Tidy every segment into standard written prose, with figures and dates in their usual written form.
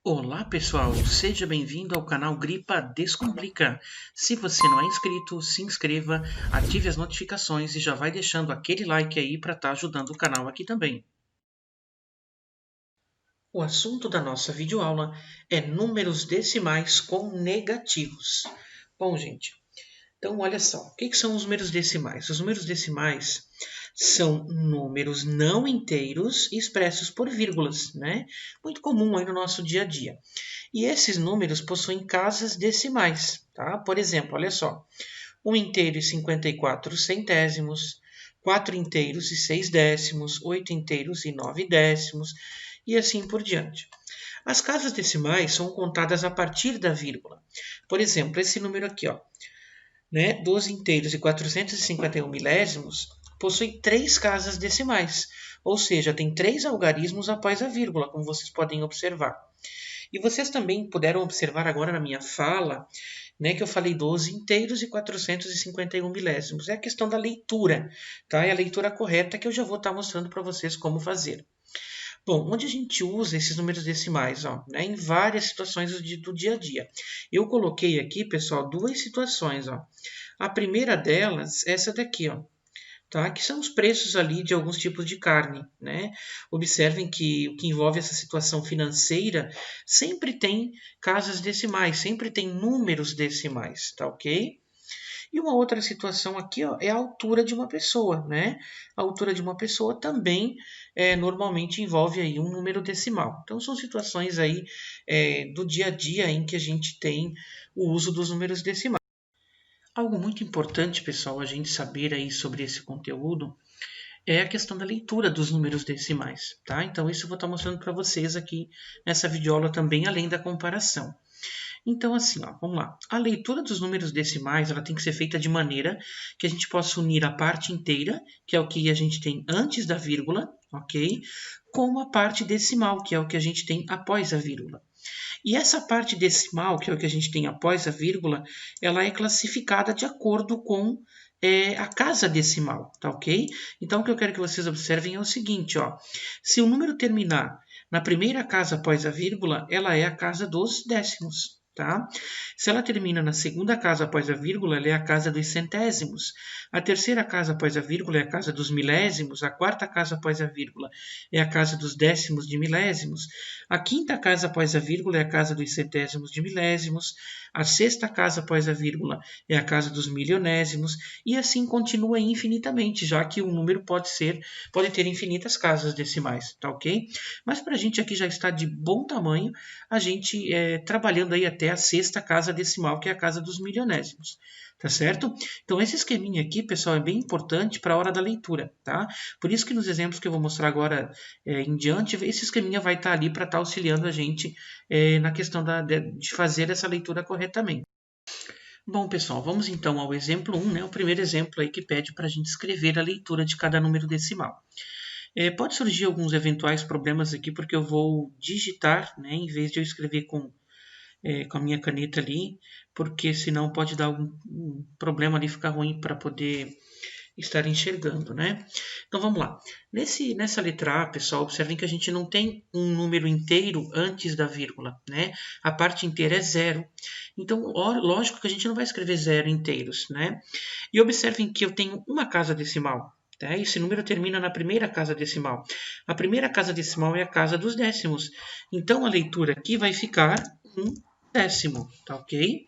Olá pessoal, seja bem-vindo ao canal Gripa Descomplica. Se você não é inscrito, se inscreva, ative as notificações e já vai deixando aquele like aí para estar ajudando o canal aqui também. O assunto da nossa videoaula é números decimais com negativos. Bom, gente, então olha só, o que são os números decimais? Os números decimais são números não inteiros expressos por vírgulas, né? Muito comum aí no nosso dia a dia. E esses números possuem casas decimais, tá? Por exemplo, olha só, 1 inteiro e 54 centésimos, 4 inteiros e 6 décimos, 8 inteiros e 9 décimos, e assim por diante. As casas decimais são contadas a partir da vírgula. Por exemplo, esse número aqui, ó, né, 12 inteiros e 451 milésimos, possui 3 casas decimais, ou seja, tem 3 algarismos após a vírgula, como vocês podem observar. E vocês também puderam observar agora na minha fala, né, que eu falei 12 inteiros e 451 milésimos. É a questão da leitura, tá? É a leitura correta que eu já vou estar mostrando para vocês como fazer. Bom, onde a gente usa esses números decimais? Ó, né, em várias situações do dia a dia. Eu coloquei aqui, pessoal, duas situações. Ó. A primeira delas é essa daqui, ó. Tá? Que são os preços ali de alguns tipos de carne, né? Observem que o que envolve essa situação financeira sempre tem casas decimais, sempre tem números decimais, tá ok? E uma outra situação aqui, ó, é a altura de uma pessoa, né? A altura de uma pessoa também normalmente envolve aí um número decimal. Então são situações aí do dia a dia em que a gente tem o uso dos números decimais. Algo muito importante, pessoal, a gente saber aí sobre esse conteúdo é a questão da leitura dos números decimais, tá? Então isso eu vou estar mostrando para vocês aqui nessa videoaula também, além da comparação. Então assim, ó, vamos lá. A leitura dos números decimais, ela tem que ser feita de maneira que a gente possa unir a parte inteira, que é o que a gente tem antes da vírgula, ok? Com a parte decimal, que é o que a gente tem após a vírgula. E essa parte decimal, que é o que a gente tem após a vírgula, ela é classificada de acordo com a casa decimal, tá ok? Então, o que eu quero que vocês observem é o seguinte, ó. Se o número terminar na primeira casa após a vírgula, ela é a casa dos décimos, tá? Se ela termina na segunda casa após a vírgula, ela é a casa dos centésimos. A terceira casa após a vírgula é a casa dos milésimos. A quarta casa após a vírgula é a casa dos décimos de milésimos. A quinta casa após a vírgula é a casa dos centésimos de milésimos. A sexta casa após a vírgula é a casa dos milionésimos. E assim continua infinitamente, já que o número pode ter infinitas casas decimais, tá ok? Mas para a gente aqui já está de bom tamanho, a gente trabalhando aí até a sexta casa decimal, que é a casa dos milionésimos. Tá certo? Então, esse esqueminha aqui, pessoal, é bem importante para a hora da leitura, tá? Por isso que nos exemplos que eu vou mostrar agora em diante, esse esqueminha vai estar ali para estar auxiliando a gente na questão de fazer essa leitura corretamente. Bom, pessoal, vamos então ao exemplo 1, né? O primeiro exemplo aí que pede para a gente escrever a leitura de cada número decimal. Pode surgir alguns eventuais problemas aqui, porque eu vou digitar, né? Em vez de eu escrever com a minha caneta ali, porque senão pode dar um problema ali, ficar ruim para poder estar enxergando, né? Então vamos lá. Nessa letra A, pessoal, observem que a gente não tem um número inteiro antes da vírgula, né? A parte inteira é zero. Então, lógico que a gente não vai escrever zero inteiros, né? E observem que eu tenho uma casa decimal. Tá? Esse número termina na primeira casa decimal. A primeira casa decimal é a casa dos décimos. Então, a leitura aqui vai ficar 1 décimo, tá ok?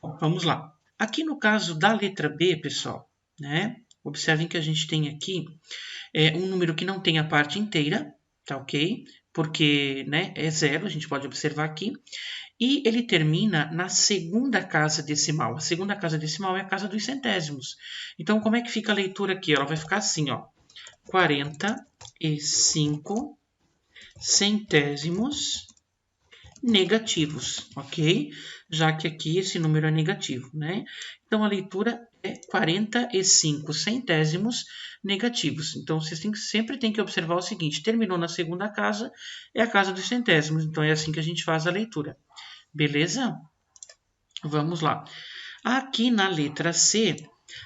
Bom, vamos lá. Aqui no caso da letra B, pessoal, né? Observem que a gente tem aqui um número que não tem a parte inteira, tá ok? Porque né, é zero, a gente pode observar aqui. E ele termina na segunda casa decimal. A segunda casa decimal é a casa dos centésimos. Então, como é que fica a leitura aqui? Ela vai ficar assim, ó. 45 centésimos negativos, ok? Já que aqui esse número é negativo, né? Então, a leitura é 45 centésimos negativos. Então, vocês sempre têm que observar o seguinte, terminou na segunda casa, é a casa dos centésimos. Então, é assim que a gente faz a leitura. Beleza? Vamos lá. Aqui na letra C,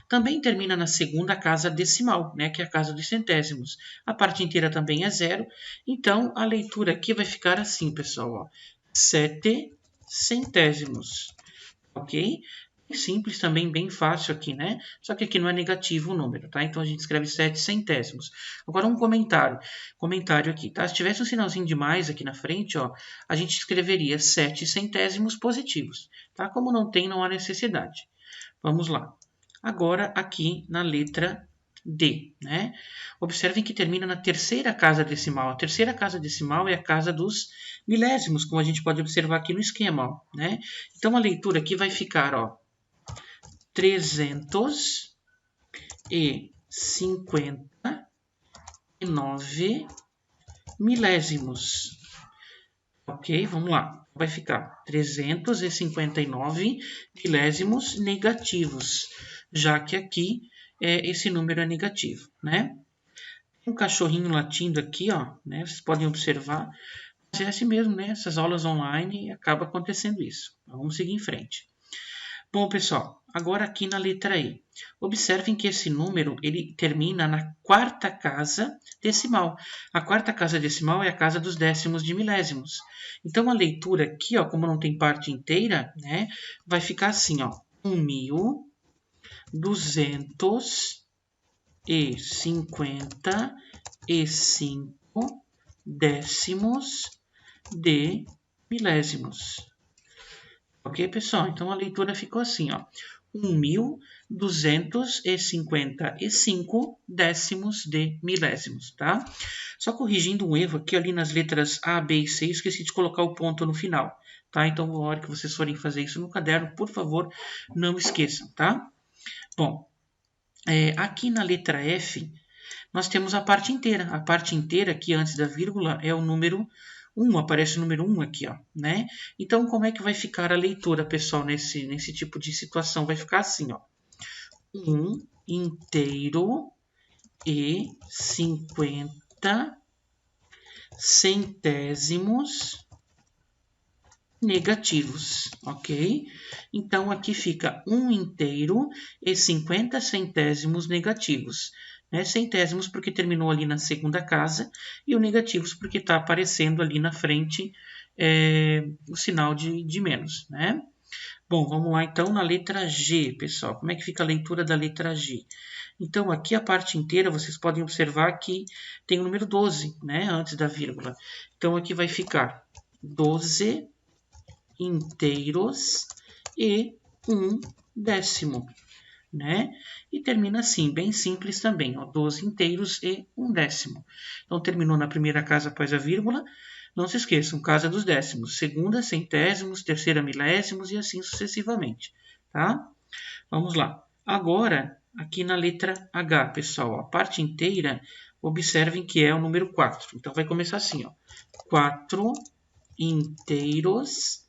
também termina na segunda casa decimal, né, que é a casa dos centésimos. A parte inteira também é 0, então a leitura aqui vai ficar assim, pessoal, ó, 7 centésimos, ok? Simples também, bem fácil aqui, né? Só que aqui não é negativo o número, tá? Então a gente escreve 7 centésimos. Agora um comentário aqui, tá? Se tivesse um sinalzinho de mais aqui na frente, ó, a gente escreveria 7 centésimos positivos, tá? Como não tem, não há necessidade. Vamos lá. Agora aqui na letra D, né? Observem que termina na terceira casa decimal. A terceira casa decimal é a casa dos milésimos, como a gente pode observar aqui no esquema, ó, né? Então a leitura aqui vai ficar, ó, 359 milésimos. Ok, vamos lá. Vai ficar 359 milésimos negativos, já que aqui esse número é negativo, né? Tem um cachorrinho latindo aqui, ó, né? Vocês podem observar. Mas é assim mesmo, né? Essas aulas online acaba acontecendo isso. Vamos seguir em frente. Bom, pessoal, agora aqui na letra E. Observem que esse número ele termina na quarta casa decimal. A quarta casa decimal é a casa dos décimos de milésimos. Então, a leitura aqui, ó, como não tem parte inteira, né, vai ficar assim, ó, 1.255 décimos de milésimos. Ok, pessoal? Então a leitura ficou assim, ó. 1.255 décimos de milésimos, tá? Só corrigindo um erro aqui ali nas letras A, B e C, esqueci de colocar o ponto no final, tá? Então, na hora que vocês forem fazer isso no caderno, por favor, não esqueçam, tá? Bom, aqui na letra F, nós temos a parte inteira. A parte inteira aqui antes da vírgula é o número 1, aparece o número 1 aqui, ó, né? Então, como é que vai ficar a leitura, pessoal, nesse tipo de situação? Vai ficar assim, ó. 1 inteiro e 50 centésimos negativos, ok? Então, aqui fica 1 inteiro e 50 centésimos negativos. Né? Centésimos porque terminou ali na segunda casa e o negativos porque está aparecendo ali na frente o sinal de menos, né? Bom, vamos lá então na letra G, pessoal. Como é que fica a leitura da letra G? Então, aqui a parte inteira, vocês podem observar que tem o número 12, né? Antes da vírgula. Então, aqui vai ficar 12 inteiros e 1 décimo, né? E termina assim, bem simples também, ó, 12 inteiros e 1 décimo. Então, terminou na primeira casa após a vírgula. Não se esqueçam, casa dos décimos, segunda, centésimos, terceira, milésimos e assim sucessivamente, tá? Vamos lá. Agora, aqui na letra H, pessoal, ó, a parte inteira, observem que é o número 4. Então, vai começar assim, ó, 4 inteiros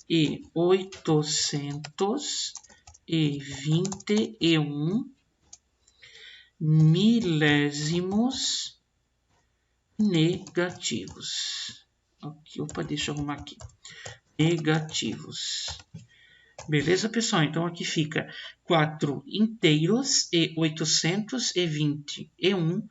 e 821 milésimos negativos. Aqui, opa, deixa eu arrumar aqui. Negativos. Beleza, pessoal? Então, aqui fica 4 inteiros e 821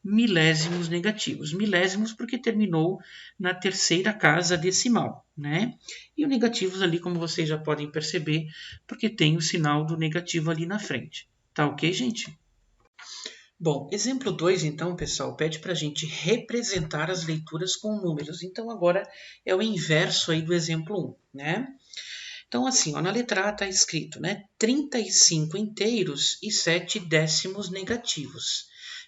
milésimos negativos. Milésimos porque terminou na terceira casa decimal, né? E o negativos ali, como vocês já podem perceber, porque tem o sinal do negativo ali na frente. Tá ok, gente? Bom, exemplo 2, então, pessoal, pede para a gente representar as leituras com números. Então, agora é o inverso aí do exemplo 1, né? Então, assim, ó, na letra A está escrito, né? 35 inteiros e 7 décimos negativos.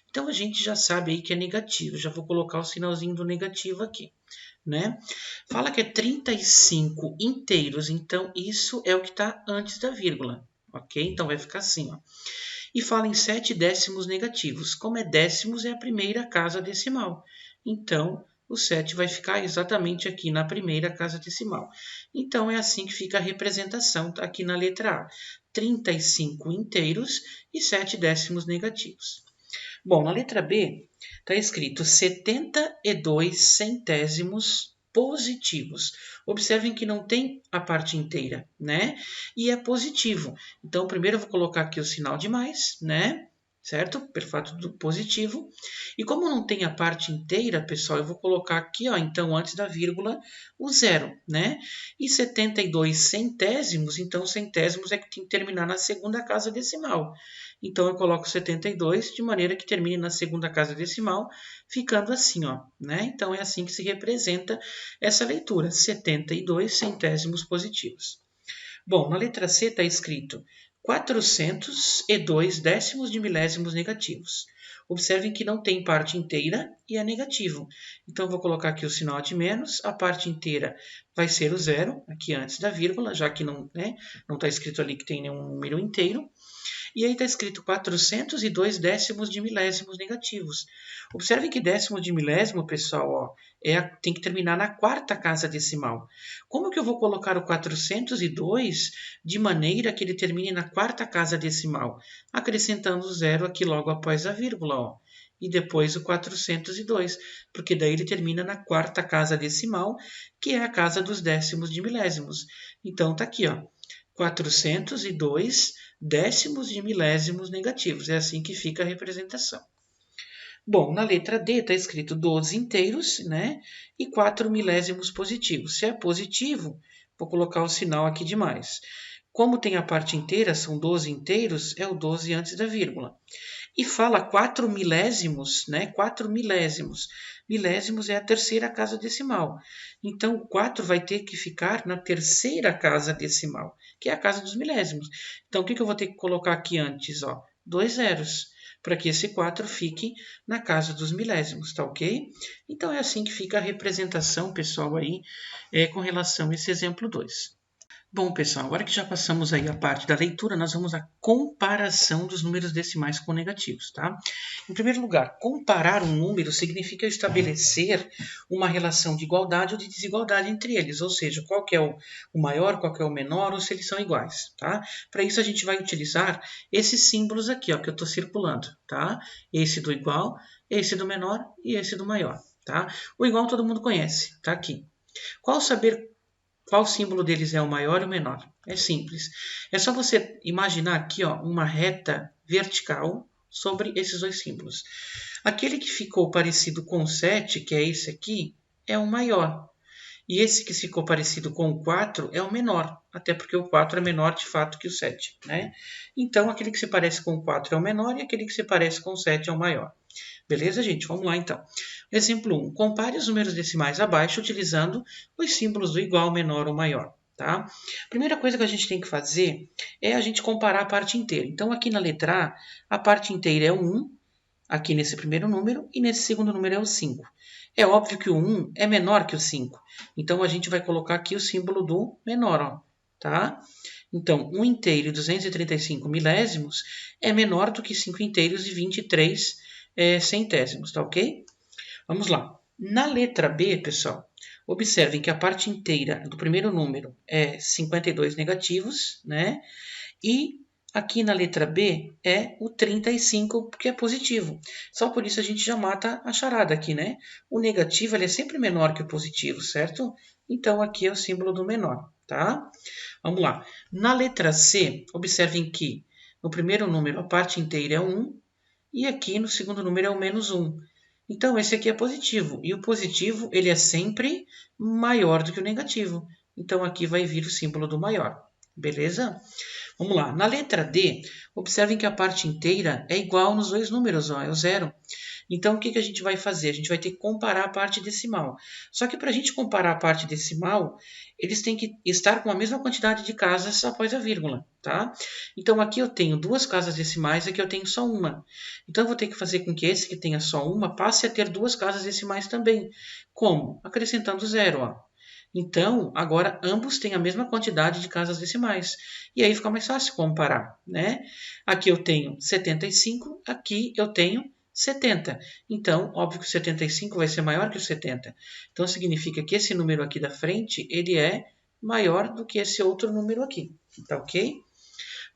Então, a gente já sabe aí que é negativo. Já vou colocar o sinalzinho do negativo aqui, né? Fala que é 35 inteiros. Então, isso é o que está antes da vírgula, ok? Então, vai ficar assim, ó. E fala em 7 décimos negativos. Como é décimos, é a primeira casa decimal. Então, o 7 vai ficar exatamente aqui na primeira casa decimal. Então, é assim que fica a representação aqui na letra A. 35 inteiros e 7 décimos negativos. Bom, na letra B está escrito 72 centésimos positivos. Observem que não tem a parte inteira, né? E é positivo. Então, primeiro eu vou colocar aqui o sinal de mais, né? Certo? Pelo fato do positivo. E como não tem a parte inteira, pessoal, eu vou colocar aqui, ó, então, antes da vírgula, o zero, né? E 72 centésimos, então, centésimos é que tem que terminar na segunda casa decimal. Então, eu coloco 72 de maneira que termine na segunda casa decimal, ficando assim, ó, né? Então, é assim que se representa essa leitura, 72 centésimos positivos. Bom, na letra C está escrito 402 décimos de milésimos negativos. Observem que não tem parte inteira e é negativo. Então, vou colocar aqui o sinal de menos. A parte inteira vai ser o zero, aqui antes da vírgula, já que não está escrito ali que tem nenhum número inteiro. E aí está escrito 402 décimos de milésimos negativos. Observe que décimo de milésimo, pessoal, ó, tem que terminar na quarta casa decimal. Como que eu vou colocar o 402 de maneira que ele termine na quarta casa decimal? Acrescentando o zero aqui logo após a vírgula, ó. E depois o 402, porque daí ele termina na quarta casa decimal, que é a casa dos décimos de milésimos. Então, está aqui, ó, 402 décimos de milésimos negativos. É assim que fica a representação. Bom, na letra D está escrito 12 inteiros, né? E 4 milésimos positivos. Se é positivo, vou colocar o sinal aqui de mais. Como tem a parte inteira, são 12 inteiros, é o 12 antes da vírgula. E fala 4 milésimos, né? 4 milésimos. Milésimos é a terceira casa decimal. Então, o 4 vai ter que ficar na terceira casa decimal, que é a casa dos milésimos. Então, o que eu vou ter que colocar aqui antes? Ó? 2 zeros, para que esse 4 fique na casa dos milésimos, tá ok? Então, é assim que fica a representação, pessoal, aí, com relação a esse exemplo 2. Bom, pessoal, agora que já passamos aí a parte da leitura, nós vamos à comparação dos números decimais com negativos, tá? Em primeiro lugar, comparar um número significa estabelecer uma relação de igualdade ou de desigualdade entre eles, ou seja, qual que é o maior, qual que é o menor, ou se eles são iguais, tá? Para isso a gente vai utilizar esses símbolos aqui, ó, que eu estou circulando, tá? Esse do igual, esse do menor e esse do maior, tá? O igual todo mundo conhece, tá aqui. Qual símbolo deles é o maior e o menor? É simples. É só você imaginar aqui, ó, uma reta vertical sobre esses dois símbolos. Aquele que ficou parecido com o 7, que é esse aqui, é o maior. E esse que ficou parecido com o 4 é o menor, até porque o 4 é menor de fato que o 7, né? Então, aquele que se parece com o 4 é o menor e aquele que se parece com o 7 é o maior. Beleza, gente? Vamos lá, então. Exemplo 1. Compare os números decimais abaixo utilizando os símbolos do igual, menor ou maior. Tá? Primeira coisa que a gente tem que fazer é a gente comparar a parte inteira. Então, aqui na letra A parte inteira é o 1, aqui nesse primeiro número, e nesse segundo número é o 5. É óbvio que o 1 é menor que o 5. Então, a gente vai colocar aqui o símbolo do menor. Ó, tá? Então, 1 inteiro e 235 milésimos é menor do que 5 inteiros e 23 centésimos, tá ok? Vamos lá. Na letra B, pessoal, observem que a parte inteira do primeiro número é 52 negativos, né? E aqui na letra B é o 35, que é positivo. Só por isso a gente já mata a charada aqui, né? O negativo ele é sempre menor que o positivo, certo? Então aqui é o símbolo do menor, tá? Vamos lá. Na letra C, observem que no primeiro número a parte inteira é 1 e aqui no segundo número é o menos 1. Então, esse aqui é positivo. E o positivo ele é sempre maior do que o negativo. Então, aqui vai vir o símbolo do maior. Beleza? Vamos lá. Na letra D, observem que a parte inteira é igual nos dois números, ó, é o zero. Então, o que a gente vai fazer? A gente vai ter que comparar a parte decimal. Só que para a gente comparar a parte decimal, eles têm que estar com a mesma quantidade de casas após a vírgula, tá? Então, aqui eu tenho duas casas decimais, aqui eu tenho só uma. Então, eu vou ter que fazer com que esse que tenha só uma passe a ter duas casas decimais também. Como? Acrescentando zero, ó. Então, agora ambos têm a mesma quantidade de casas decimais. E aí fica mais fácil comparar, né? Aqui eu tenho 75, aqui eu tenho 70. Então, óbvio que o 75 vai ser maior que o 70. Então, significa que esse número aqui da frente, ele é maior do que esse outro número aqui. Tá ok?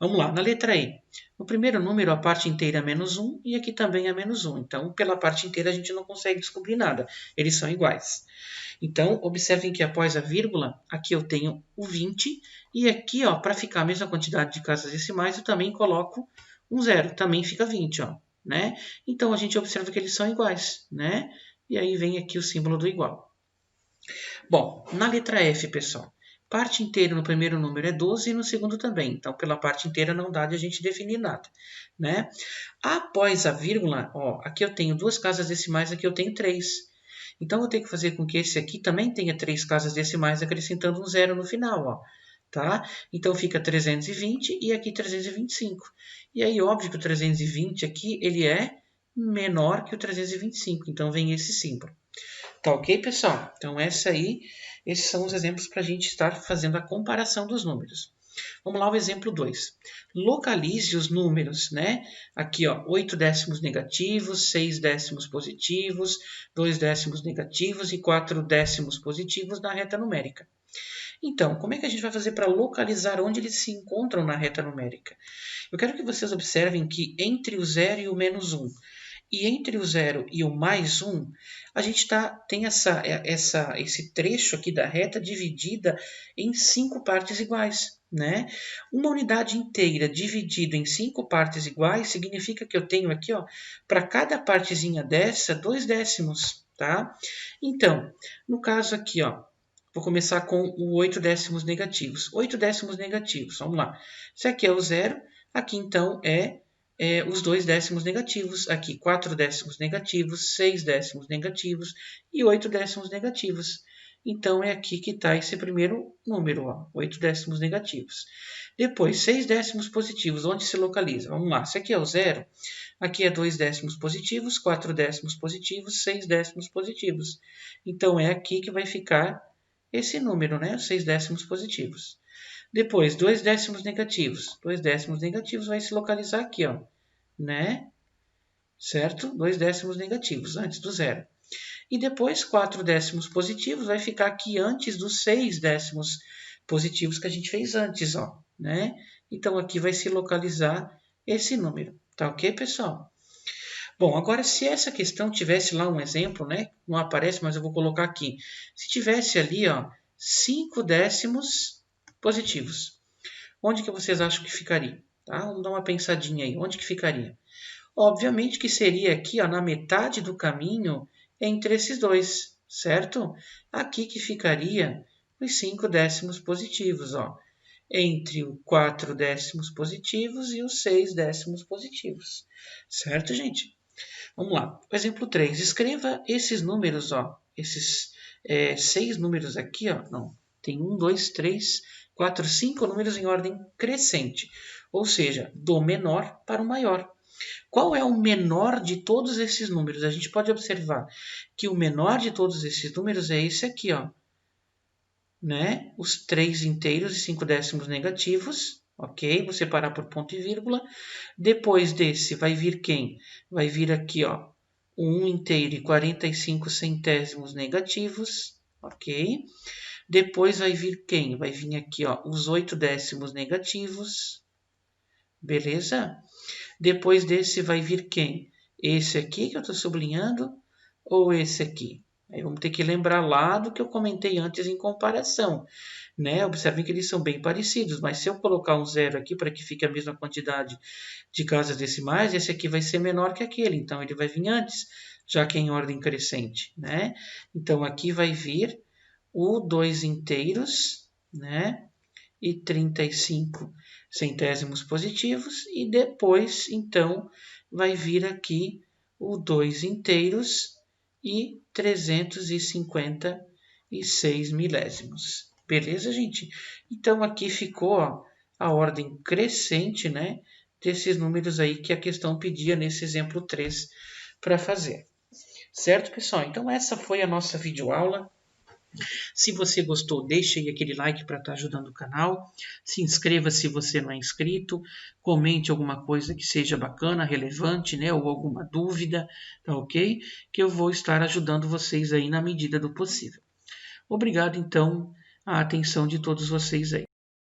Vamos lá, na letra E. No primeiro número, a parte inteira é menos 1 e aqui também é menos 1. Então, pela parte inteira, a gente não consegue descobrir nada. Eles são iguais. Então, observem que após a vírgula, aqui eu tenho o 20. E aqui, para ficar a mesma quantidade de casas decimais, eu também coloco um zero. Também fica 20, né? Então, a gente observa que eles são iguais, né? E aí vem aqui o símbolo do igual. Bom, na letra F, pessoal, parte inteira no primeiro número é 12 e no segundo também. Então, pela parte inteira não dá de a gente definir nada, né? Após a vírgula, aqui eu tenho 2 casas decimais, aqui eu tenho 3. Então, eu vou ter que fazer com que esse aqui também tenha 3 casas decimais, acrescentando um zero no final, tá? Então, fica 320 e aqui 325. E aí, óbvio que o 320 aqui, ele é menor que o 325. Então, vem esse símbolo. Tá ok, pessoal? Então, esses são os exemplos para a gente estar fazendo a comparação dos números. Vamos lá, o exemplo 2. Localize os números, né? Aqui, 8 décimos negativos, 6 décimos positivos, 2 décimos negativos e 4 décimos positivos na reta numérica. Então, como é que a gente vai fazer para localizar onde eles se encontram na reta numérica? Eu quero que vocês observem que entre o 0 e o menos 1, e entre o 0 e o mais 1, a gente tem esse trecho aqui da reta dividida em 5 partes iguais, né? Uma unidade inteira dividida em 5 partes iguais significa que eu tenho aqui, para cada partezinha dessa, 2 décimos, tá? Então, no caso aqui, vou começar com o 8 décimos negativos. 8 décimos negativos, vamos lá. Isso aqui é o 0, aqui então é os 2 décimos negativos, aqui 4 décimos negativos, 6 décimos negativos e 8 décimos negativos. Então, é aqui que está esse primeiro número, 8 décimos negativos. Depois, 6 décimos positivos, onde se localiza? Vamos lá, esse aqui é o 0, aqui é 2 décimos positivos, 4 décimos positivos, 6 décimos positivos. Então, é aqui que vai ficar esse número, né? 6 décimos positivos. Depois, 2 décimos negativos. 2 décimos negativos vai se localizar aqui, né? Certo? 2 décimos negativos, antes do zero. E depois, 4 décimos positivos vai ficar aqui antes dos 6 décimos positivos que a gente fez antes, né? Então, aqui vai se localizar esse número. Tá ok, pessoal? Bom, agora, se essa questão tivesse lá um exemplo, né? Não aparece, mas eu vou colocar aqui. Se tivesse ali, 5 décimos positivos. Onde que vocês acham que ficaria? Tá? Vamos dar uma pensadinha aí. Onde que ficaria? Obviamente que seria aqui, na metade do caminho entre esses dois, certo? Aqui que ficaria os 5 décimos positivos, entre os 4 décimos positivos e os 6 décimos positivos. Certo, gente? Vamos lá. Exemplo 3. Escreva esses números, esses 6 números aqui, não. Tem 1, 2, 3, 4, 5 números em ordem crescente. Ou seja, do menor para o maior. Qual é o menor de todos esses números? A gente pode observar que o menor de todos esses números é esse aqui, né? Os 3 inteiros e 5 décimos negativos, ok? Vou separar por ponto e vírgula. Depois desse vai vir quem? Vai vir aqui, o 1 inteiro e 45 centésimos negativos, ok? Depois vai vir quem? Vai vir aqui, os 8 décimos negativos, beleza? Depois desse vai vir quem? Esse aqui que eu estou sublinhando ou esse aqui? Aí vamos ter que lembrar lá do que eu comentei antes em comparação, né? Observem que eles são bem parecidos, mas se eu colocar um zero aqui para que fique a mesma quantidade de casas decimais, esse aqui vai ser menor que aquele, então ele vai vir antes, já que é em ordem crescente, né? Então aqui vai vir o 2 inteiros, né? E 35 centésimos positivos, e depois, então, vai vir aqui o 2 inteiros e 356 milésimos. Beleza, gente? Então, aqui ficou a ordem crescente, né, desses números aí que a questão pedia nesse exemplo 3 para fazer. Certo, pessoal? Então, essa foi a nossa videoaula. Se você gostou, deixe aí aquele like para estar ajudando o canal. Se inscreva se você não é inscrito. Comente alguma coisa que seja bacana, relevante, né? Ou alguma dúvida, tá ok? Que eu vou estar ajudando vocês aí na medida do possível. Obrigado, então, a atenção de todos vocês aí.